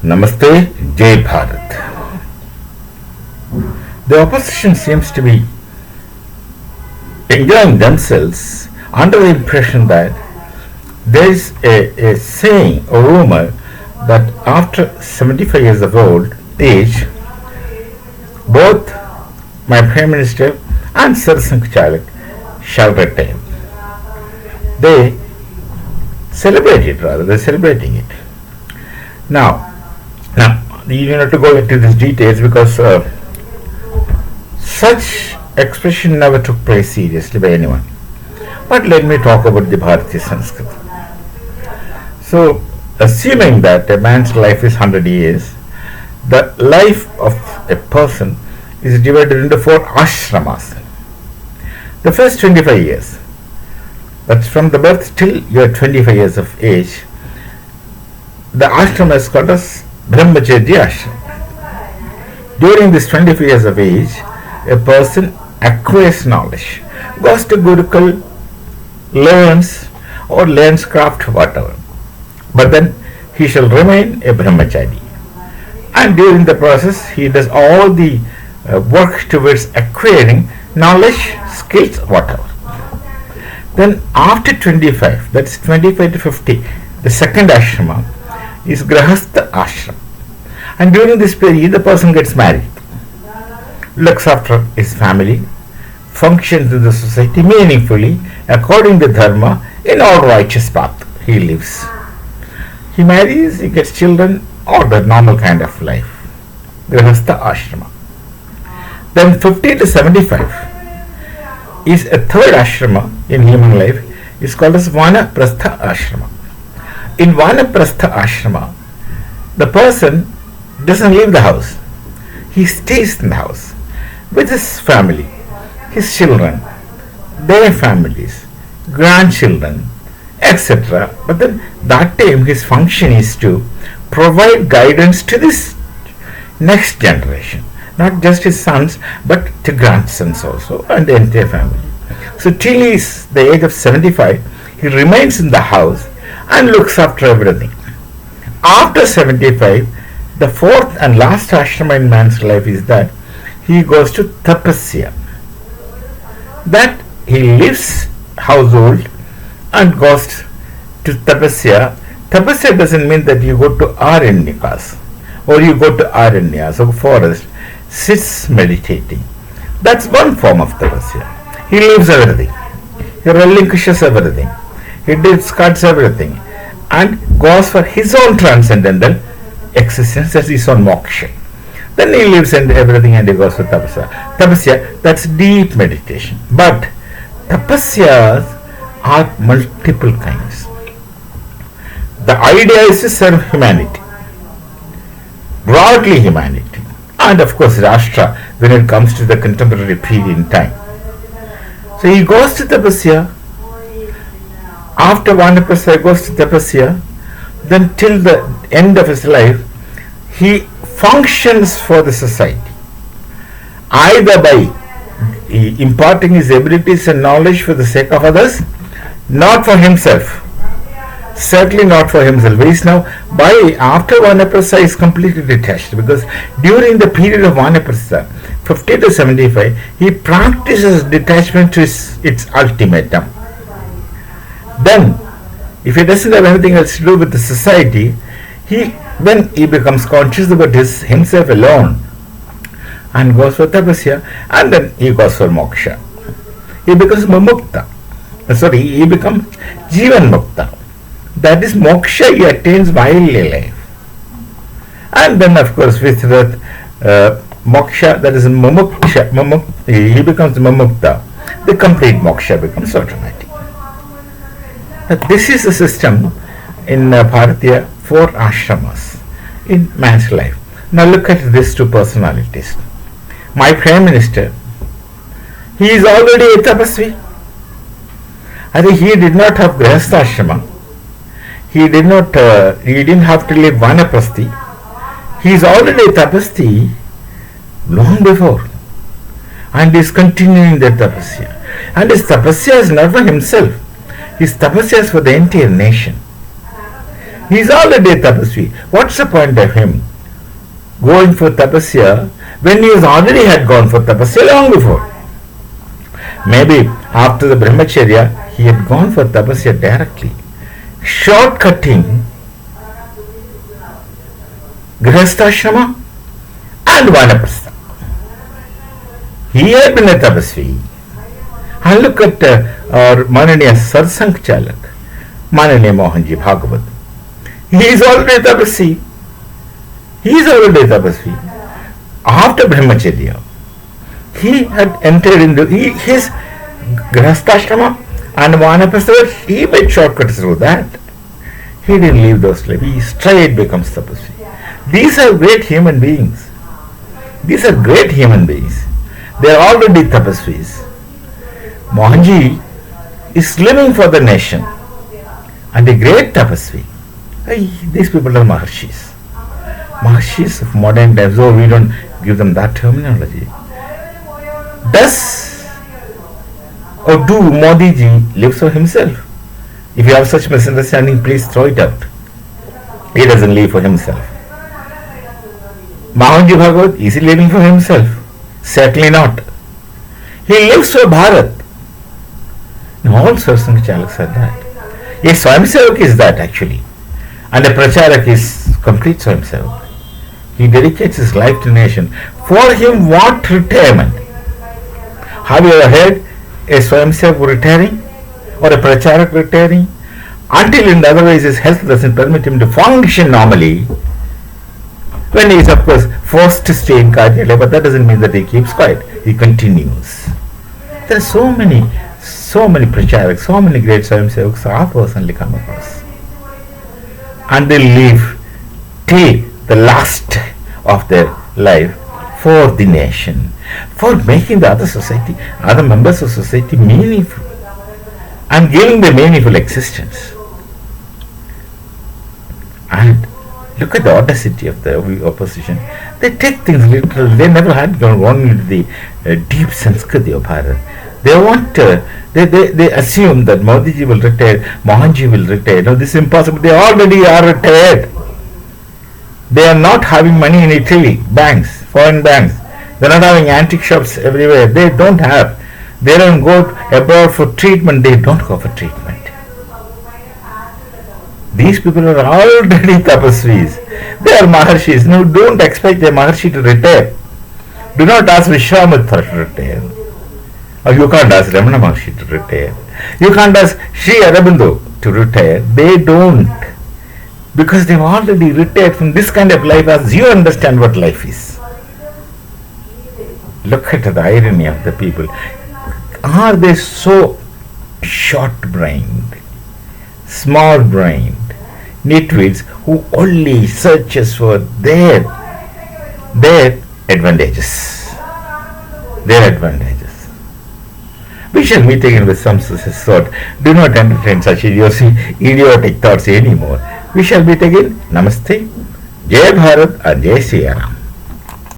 Namaste, Jai Bharat. The opposition seems to be enjoying themselves under the impression that there is a saying or rumor that after 75 years of old age, both my Prime Minister and Sir Sangh Chalak shall retire. They celebrate it, rather, they're celebrating it. Now, you don't have to go into these details because such expression never took place seriously by anyone. But let me talk about the Bharatiya Sanskrit. So, assuming that a man's life is 100 years, the life of a person is divided into 4 ashramas. The first 25 years, that's from the birth till you are 25 years of age, the ashrama is called as Brahmacharya ashram. During this 25 years of age, a person acquires knowledge, goes to Gurukul, learns craft, whatever. But then he shall remain a brahmachari. And during the process, he does all the work towards acquiring knowledge, skills, whatever. Then after 25, that's 25 to 50, the second ashrama is Grahastha ashram. And during this period, the person gets married, looks after his family, functions in the society meaningfully, according to dharma, in all righteous path he lives. He marries, he gets children, or the normal kind of life. Grahastha ashrama. Then 50 to 75 is a third ashrama in human life, is called as Vanaprastha ashrama. In Vanaprastha ashrama, the person doesn't leave the house. He stays in the house with his family, his children, their families, grandchildren, etc. But then that time his function is to provide guidance to this next generation, not just his sons, but to grandsons also and the entire family. So till he is the age of 75, he remains in the house and looks after everything. After 75, the fourth and last ashrama in man's life is that he goes to tapasya. That he leaves household and goes to tapasya. Tapasya doesn't mean that you go to aranyakas or you go to aranyas or forest, sits meditating. That's one form of tapasya. He leaves everything. He relinquishes everything. He discards everything and goes for his own transcendental existence, as his own moksha. Then he leaves and everything and he goes for tapasya. Tapasya, that's deep meditation. But tapasyas are multiple kinds. The idea is to serve humanity, broadly humanity, and of course Rashtra when it comes to the contemporary period in time. So he goes to tapasya. After Vanaprastha, he goes to tapasya. Then till the end of his life, he functions for the society, either by imparting his abilities and knowledge for the sake of others, not for himself. Certainly not for himself. He is now, after Vanaprastha, is completely detached, because during the period of Vanaprastha, 50 to 75, he practices detachment to its ultimatum. Then, if he doesn't have anything else to do with the society, then he becomes conscious about himself alone and goes for tapasya, and then he goes for moksha. He becomes mumukta. He becomes jivan mukta. That is moksha he attains while alive. And then of course with that moksha, that is mumuksha, he becomes mumukta. The complete moksha becomes automatic. This is the system in Bharatiya, 4 ashramas in man's life. Now look at these 2 personalities. My Prime Minister, he is already a tapasvi. I think he did not have grahastha ashrama. He didn't have to live vanaprasthi. He is already a tapasvi long before, and is continuing that tapasya. And his tapasya is not for himself. His tapasya is for the entire nation. He is already a tapasvi. What's the point of him going for tapasya when he has already had gone for tapasya long before? Maybe after the brahmacharya, he had gone for tapasya directly, shortcutting grihasthashrama and vanaprastha. He had been a tapasvi. And look at our Mananiya Sangh Chalak, Mananiya Mohanji Bhagavat. He is already a tapasvi. He is already a tapasvi. After brahmacharya, he had entered into his grihasthashrama and vanaprastha. He made shortcuts through that. He didn't leave those lives. He straight becomes tapasvi. These are great human beings. These are great human beings. They are already tapasvis. Mohanji is living for the nation and a great tapasvi. These people are Maharshis. Maharshis of modern times, though we don't give them that terminology. Does or do Modi ji live for himself? If you have such misunderstanding, please throw it out. He doesn't live for himself. Mohanji Bhagavat, is he living for himself? Certainly not. He lives for Bharat. All Sangh Chalak said that. A Swayamsevak is that actually. And a Pracharak is complete Swayamsevak. He dedicates his life to nation. For him, what retirement? Have you ever heard a Swayamsevak retiring? Or a Pracharak retiring? Until and otherwise his health doesn't permit him to function normally. When he is of course forced to stay in Karyalayya, but that doesn't mean that he keeps quiet. He continues. There are so many Pracharaks, so many great Swayamsevaks I have personally come across. And they live till the last of their life for the nation, for making the other members of society meaningful and giving them meaningful existence. And look at the audacity of the opposition. They take things literally. They never had gone into the deep Sanskriti of Bharat. They want they assume that Modi ji will retire, Mohanji will retire. No, this is impossible. They already are retired. They are not having money in Italy, banks, foreign banks. They are not having antique shops everywhere. They don't have. They don't go abroad for treatment. They don't go for treatment. These people are already tapasvis. They are Maharshis. No, don't expect a Maharshi to retire. Do not ask Vishwamitra to retire. Or you can't ask Ramana Maharshi to retire. You can't ask Sri Aurobindo to retire. They don't. Because they've already retired from this kind of life as you understand what life is. Look at the irony of the people. Are they so short-brained, small-brained, nitwits who only searches for their advantages? Their advantages. We shall meet again with some sort. Do not entertain such idiotic thoughts anymore. We shall meet again. Namaste. Jai Bharat and Jai Sri Ram.